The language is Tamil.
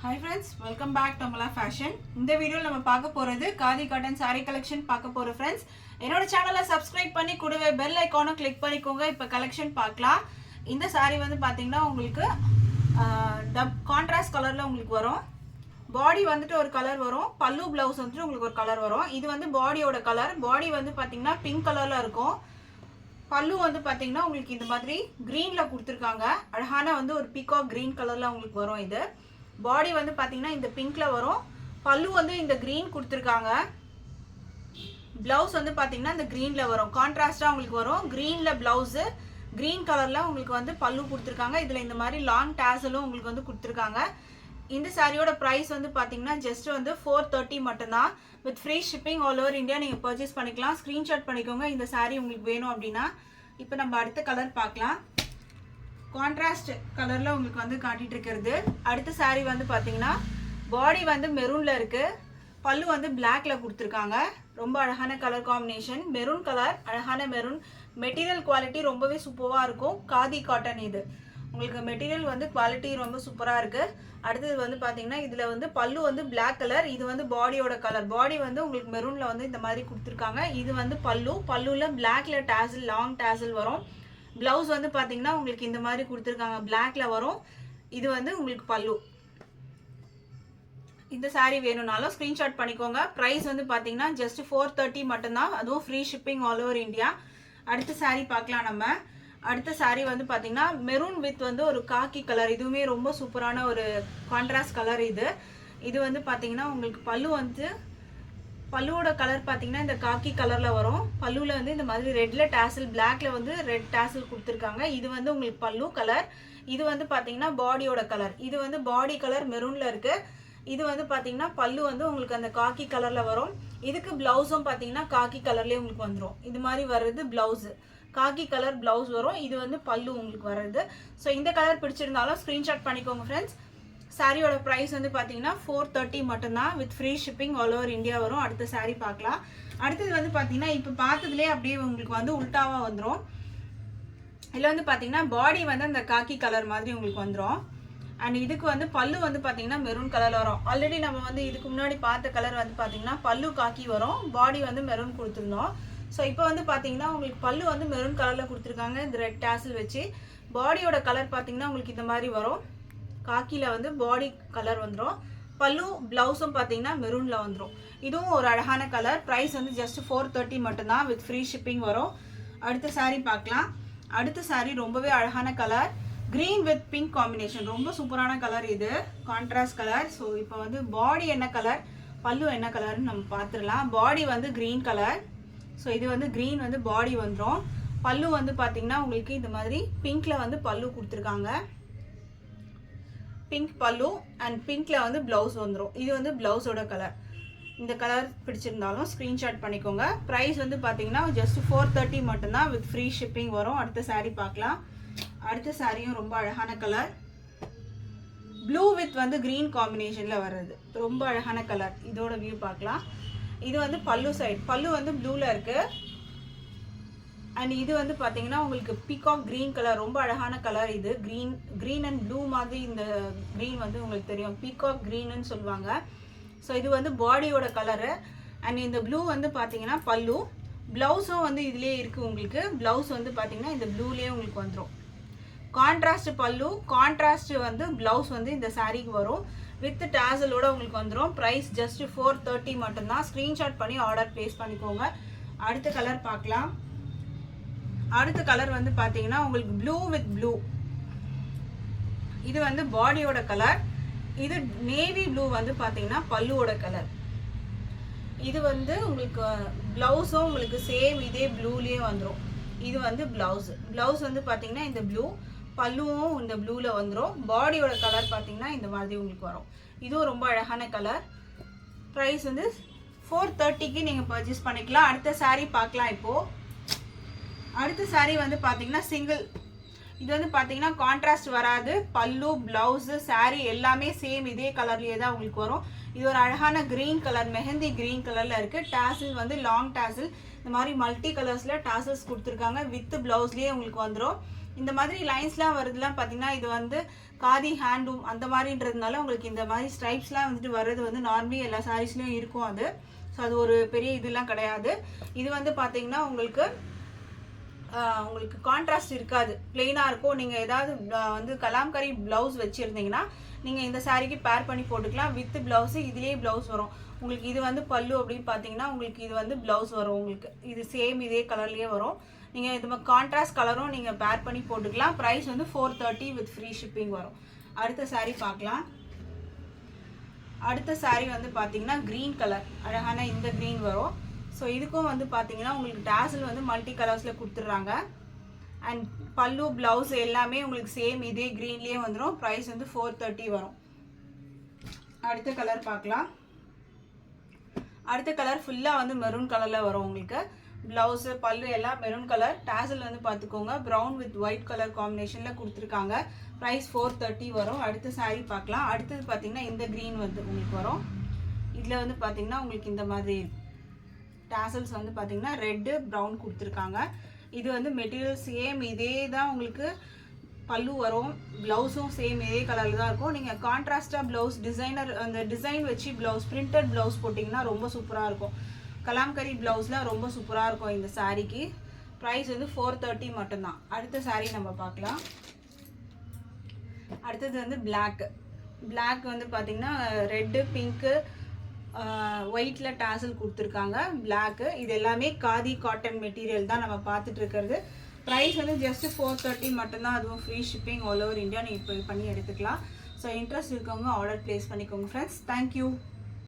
Hi friends, welcome back to Amala Fashion. இந்த வீடியோல நம்ம பார்க்க போறது காதி காட்டன் saree collection பார்க்க போறோம் friends. என்னோட சேனலை subscribe பண்ணி கூடவே bell icon-ஐ click பண்ணிக்கோங்க. இப்போ collection பார்க்கலாம். இந்த saree வந்து பாத்தீங்கன்னா உங்களுக்கு கான்ட்ராஸ்ட் கலர்ல உங்களுக்கு வரும். பாடி வந்துட்டு ஒரு கலர் வரும். பல்லு ப்ளவுஸ் வந்துட்டு உங்களுக்கு ஒரு கலர் வரும். இது வந்து பாடியோட கலர். பாடி வந்து பாத்தீங்கன்னா பிங்க் கலர்ல இருக்கும். பல்லு வந்து பாத்தீங்கன்னா உங்களுக்கு இந்த மாதிரி greenல கொடுத்திருக்காங்க. அழகான வந்து ஒரு பீகாக் green கலர்ல உங்களுக்கு வரும் இது. பாடி வந்து பாத்தீங்கன்னா இந்த பிங்க்ல வரும். பல்லு வந்து இந்த green கொடுத்திருக்காங்க. ப்ளவுஸ் வந்து பாத்தீங்கன்னா இந்த greenல வரும். கான்ட்ராஸ்டா உங்களுக்கு வரும். greenல ப்ளவுஸ், green கலர்ல உங்களுக்கு வந்து பல்லு கொடுத்திருக்காங்க. இதுல இந்த மாதிரி லாங் டாசலும் உங்களுக்கு வந்து கொடுத்திருக்காங்க. இந்த சாரியோட பிரைஸ் வந்து பாத்தீங்கன்னா ஜஸ்ட் வந்து 430 மட்டும்தான். With free shipping all over India நீங்க பர்ச்சேஸ் பண்ணிக்கலாம். ஸ்கிரீன்ஷாட் பண்ணிக்கோங்க இந்த சாரி உங்களுக்கு வேணும் அப்படின்னா. இப்போ நம்ம அடுத்த கலர் பார்க்கலாம். கான்ட்ராஸ்ட் கலர்ல உங்களுக்கு வந்து காட்டிட்டு இருக்கிறது. அடுத்த சாரி வந்து பாத்தீங்கன்னா பாடி வந்து மெரூன்ல இருக்கு. பல்லு வந்து பிளாக்ல கொடுத்துருக்காங்க. ரொம்ப அழகான கலர் காம்பினேஷன். மெரூன் கலர், அழகான மெரூன். மெட்டீரியல் குவாலிட்டி ரொம்பவே சூப்பரா இருக்கும். காதி காட்டன் இது. உங்களுக்கு மெட்டீரியல் வந்து குவாலிட்டி ரொம்ப சூப்பரா இருக்கு. அடுத்தது வந்து பாத்தீங்கன்னா இதுல வந்து பல்லு வந்து பிளாக் கலர். இது வந்து பாடியோட கலர். பாடி வந்து உங்களுக்கு மெரூன்ல வந்து இந்த மாதிரி கொடுத்துருக்காங்க. இது வந்து பல்லு. பல்லுல பிளாக்ல டாசல், லாங் டாசல் வரும். பிளவுஸ் வந்து பாத்தீங்கன்னா உங்களுக்கு இந்த மாதிரி கொடுத்துருக்காங்க. பிளாக்ல வரும். இது வந்து உங்களுக்கு பல்லு. இந்த சாரி வேணும்னாலும் ஸ்கிரீன்ஷாட் பண்ணிக்கோங்க. பிரைஸ் வந்து பாத்தீங்கன்னா ஜஸ்ட் 430 மட்டும்தான். அதுவும் free shipping all over India. அடுத்த சாரி பார்க்கலாம் நம்ம. அடுத்த சாரி வந்து பாத்தீங்கன்னா மெரூன் வித் வந்து ஒரு காக்கி கலர். இதுவுமே ரொம்ப சூப்பரான ஒரு கான்ட்ராஸ்ட் கலர் இது. இது வந்து பாத்தீங்கன்னா உங்களுக்கு பல்லு வந்து பல்லுவோட கலர் பாத்தீங்கன்னா இந்த காக்கி கலர்ல வரும். பல்லுல வந்து இந்த மாதிரி ரெட்ல டாசல், பிளாக்ல வந்து ரெட் டாசல் கொடுத்துருக்காங்க. இது வந்து உங்களுக்கு பல்லு கலர். இது வந்து பாத்தீங்கன்னா பாடியோட கலர். இது வந்து பாடி கலர் மெரூன்ல இருக்கு. இது வந்து பாத்தீங்கன்னா பல்லு வந்து உங்களுக்கு அந்த காக்கி கலர்ல வரும். இதுக்கு பிளவுஸும் பாத்தீங்கன்னா காக்கி கலர்லயே உங்களுக்கு வந்துடும். இது மாதிரி வர்றது பிளவுஸ். காக்கி கலர் பிளவுஸ் வரும். இது வந்து பல்லு உங்களுக்கு வர்றது. ஸோ இந்த கலர் பிடிச்சிருந்தாலும் ஸ்கிரீன்ஷாட் பண்ணிக்கோங்க ஃப்ரெண்ட்ஸ். சாரியோட பிரைஸ் வந்து பாத்தீங்கன்னா 430 மட்டும்தான். With free shipping all over India வரும். அடுத்த சாரி பார்க்கலாம். அடுத்தது வந்து பாத்தீங்கன்னா இப்போ பார்த்ததுலேயே அப்படியே உங்களுக்கு வந்து உல்டாவா வந்துடும். இதில் வந்து பாத்தீங்கன்னா பாடி வந்து அந்த காக்கி கலர் மாதிரி உங்களுக்கு வந்துடும். அண்ட் இதுக்கு வந்து பல்லு வந்து பாத்தீங்கன்னா மெரூன் கலர்ல வரும். ஆல்ரெடி நம்ம வந்து இதுக்கு முன்னாடி பார்த்த கலர் வந்து பாத்தீங்கன்னா பல்லு காக்கி வரும். பாடி வந்து மெரூன் கொடுத்துருந்தோம். ஸோ இப்போ வந்து பாத்தீங்கன்னா உங்களுக்கு பல்லு வந்து மெரூன் கலர்ல கொடுத்துருக்காங்க. இந்த ரெட் டாசல் வச்சு. பாடியோட கலர் பாத்தீங்கன்னா உங்களுக்கு இந்த மாதிரி வரும். காக்கில வந்து பாடி கலர் வந்துடும். பல்லு பிளவுஸும் பாத்தீங்கன்னா மெரூன்ல வந்துடும். இதுவும் ஒரு அழகான கலர். பிரைஸ் வந்து ஜஸ்ட் 430 மட்டும்தான். வித் ஃப்ரீ ஷிப்பிங் வரும். அடுத்த சாரி பார்க்கலாம். அடுத்த சாரி ரொம்பவே அழகான colour. Green with pink combination. ரொம்ப சூப்பரான கலர் இது. Contrast colour. ஸோ இப்போ வந்து பாடி என்ன கலர், பல்லு என்ன கலர்னு நம்ம பார்த்துடலாம். பாடி வந்து கிரீன் கலர். ஸோ இது வந்து கிரீன் வந்து பாடி வந்துடும். பல்லு வந்து பாத்தீங்கன்னா உங்களுக்கு இந்த மாதிரி பிங்க்ல வந்து பல்லு கொடுத்துருக்காங்க. பிங்க் பல்லு அண்ட் பிங்க்ல வந்து பிளவுஸ் வந்துடும். இது வந்து பிளவுஸோட கலர். இந்த கலர் பிடிச்சிருந்தாலும் ஸ்கிரீன்ஷாட் பண்ணிக்கோங்க. பிரைஸ் வந்து பாத்தீங்கன்னா ஜஸ்ட் 430 மட்டும்தான். வித் ஃப்ரீ ஷிப்பிங் வரும். அடுத்த சாரி பார்க்கலாம். அடுத்த சாரியும் ரொம்ப அழகான கலர். ப்ளூ வித் வந்து கிரீன் காம்பினேஷன்ல வர்றது. ரொம்ப அழகான கலர். இதோட வியூ பார்க்கலாம். இது வந்து பல்லு சைடு. பல்லு வந்து ப்ளூல இருக்கு. அண்ட் இது வந்து பாத்தீங்கன்னா உங்களுக்கு பீகாக் கிரீன் கலர். ரொம்ப அழகான கலர் இது. கிரீன் அண்ட் ப்ளூ மாதிரி இந்த கிரீன் வந்து உங்களுக்கு தெரியும். பீகாக் கிரீன்னு சொல்லுவாங்க. ஸோ இது வந்து பாடியோட கலரு. அண்ட் இந்த ப்ளூ வந்து பாத்தீங்கன்னா பல்லு. பிளவுஸும் வந்து இதுலயே இருக்கு உங்களுக்கு. பிளவுஸ் வந்து பாத்தீங்கன்னா இந்த ப்ளூலயே உங்களுக்கு வந்துடும். கான்ட்ராஸ்ட் பல்லு, கான்ட்ராஸ்ட் வந்து பிளவுஸ் வந்து இந்த சாரிக்கு வரும். வித் டாசலோட உங்களுக்கு வந்துடும். பிரைஸ் ஜஸ்ட் 430 மட்டும்தான். ஸ்கிரீன்ஷாட் பண்ணி ஆர்டர் பிளேஸ் பண்ணிக்கோங்க. அடுத்த கலர் பார்க்கலாம். அடுத்த கலர் வந்து பாத்தீங்கன்னா உங்களுக்கு ப்ளூ வித் ப்ளூ. இது வந்து பாடியோட கலர். இது நேவி ப்ளூ வந்து பாத்தீங்கன்னா பல்லுவோட கலர். இது வந்து உங்களுக்கு பிளவுஸும் உங்களுக்கு சேம் இதே ப்ளூலயே வந்துடும். இது வந்து பிளவுஸ். பிளவுஸ் வந்து பாத்தீங்கன்னா இந்த ப்ளூ. பல்லுவும் இந்த ப்ளூல வந்துடும். பாடியோட கலர் பாத்தீங்கன்னா இந்த மாதிரி உங்களுக்கு வரும். இதுவும் ரொம்ப அழகான கலர். பிரைஸ் வந்து 430க்கு நீங்க பர்ச்சேஸ் பண்ணிக்கலாம். அடுத்த சாரி பார்க்கலாம். இப்போ அடுத்த சாரி வந்து பாத்தீங்கன்னா சிங்கிள். இது வந்து பாத்தீங்கன்னா கான்ட்ராஸ்ட் வராது. பல்லு, பிளவுஸ், சாரி எல்லாமே சேம் இதே கலர்லயே தான் உங்களுக்கு வரும். இது ஒரு அழகான கிரீன் கலர், மெஹந்தி கிரீன் கலர்ல இருக்கு. டாசல் வந்து லாங் டாசல். இந்த மாதிரி மல்டி கலர்ஸ்ல டாசல்ஸ் கொடுத்துருக்காங்க. வித் பிளவுஸ்லயே உங்களுக்கு வந்துடும். இந்த மாதிரி லைன்ஸ்லாம் வருதுலாம் பார்த்தீங்கன்னா இது வந்து காதி ஹேண்ட்லூம் அந்த மாதிரின்றதுனால உங்களுக்கு இந்த மாதிரி ஸ்ட்ரைப்ஸ்லாம் வந்துட்டு வர்றது வந்து நார்மலி எல்லா சாரீஸ்லையும் இருக்கும் அது. ஸோ அது ஒரு பெரிய இதெல்லாம் கிடையாது. இது வந்து பார்த்தீங்கன்னா உங்களுக்கு கான்ட்ராஸ்ட் இருக்காது, பிளெயினாக இருக்கும். நீங்கள் ஏதாவது வந்து கலாம்கரி ப்ளவுஸ் வச்சுருந்தீங்கன்னா நீங்கள் இந்த சாரீக்கு பேர் பண்ணி போட்டுக்கலாம். வித் ப்ளவுஸு இதுலேயே ப்ளவுஸ் வரும் உங்களுக்கு. இது வந்து பல்லு அப்படின்னு பார்த்தீங்கன்னா உங்களுக்கு இது வந்து ப்ளவுஸ் வரும் உங்களுக்கு. இது சேம் இதே கலர்லேயே வரும். நீங்கள் இது கான்ட்ராஸ்ட் கலரும் நீங்கள் பேர் பண்ணி போட்டுக்கலாம். ப்ரைஸ் வந்து 430 வித் ஃப்ரீ ஷிப்பிங் வரும். அடுத்த சாரீ பார்க்கலாம். அடுத்த சாரீ வந்து பார்த்தீங்கன்னா க்ரீன் கலர், அழகான இந்த க்ரீன் வரும். ஸோ இதுக்கும் வந்து பார்த்தீங்கன்னா உங்களுக்கு டேசல் வந்து மல்டி கலர்ஸில் கொடுத்துட்றாங்க. அண்ட் பல்லு ப்ளவுஸ் எல்லாமே உங்களுக்கு சேம் இதே க்ரீன்லேயே வந்துடும். ப்ரைஸ் வந்து 430 வரும். அடுத்த கலர் பார்க்கலாம். அடுத்த கலர் ஃபுல்லாக வந்து மெரூன் கலரில் வரும் உங்களுக்கு. ப்ளவுஸு பல்லு எல்லாம் மெரூன் கலர். டேசல் வந்து பார்த்துக்கோங்க ப்ரௌன் வித் ஒயிட் கலர் காம்பினேஷனில் கொடுத்துருக்காங்க. ப்ரைஸ் 430 வரும். அடுத்த சாரீ பார்க்கலாம். அடுத்தது பார்த்தீங்கன்னா இந்த க்ரீன் வந்து உங்களுக்கு வரும். இதில் வந்து பார்த்தீங்கன்னா உங்களுக்கு இந்த மாதிரி டேசல்ஸ் வந்து பார்த்தீங்கன்னா ரெட்டு ப்ரௌன் கொடுத்துருக்காங்க. இது வந்து மெட்டீரியல் சேம் இதே தான் உங்களுக்கு. பல்லு வரும், ப்ளவுஸும் சேம் இதே கலரில் தான் இருக்கும். நீங்கள் கான்ட்ராஸ்டாக ப்ளவுஸ் டிசைனர் அந்த டிசைன் வச்சு ப்ளவுஸ் பிரிண்டட் ப்ளவுஸ் போட்டிங்கன்னா ரொம்ப சூப்பராக இருக்கும். கலாம்கரி ப்ளவுஸ்லாம் ரொம்ப சூப்பராக இருக்கும் இந்த சாரீக்கு. ப்ரைஸ் வந்து 430 மட்டும்தான். அடுத்த சாரீ நம்ம பார்க்கலாம். அடுத்தது வந்து பிளாக் வந்து பார்த்தீங்கன்னா ரெட்டு பிங்க்கு ஒயிட்டில் டேசல் கொடுத்துருக்காங்க. பிளாக்கு இது எல்லாமே காதி காட்டன் மெட்டீரியல் தான் நம்ம பார்த்துட்டு இருக்கிறது. ப்ரைஸ் வந்து ஜஸ்ட் 430 மட்டும்தான். அதுவும் free shipping all over India நீங்கள் இப்போ பண்ணி எடுத்துக்கலாம். ஸோ இன்ட்ரெஸ்ட் இருக்கவங்க ஆர்டர் ப்ளேஸ் பண்ணிக்கோங்க ஃப்ரெண்ட்ஸ். தேங்க்யூ.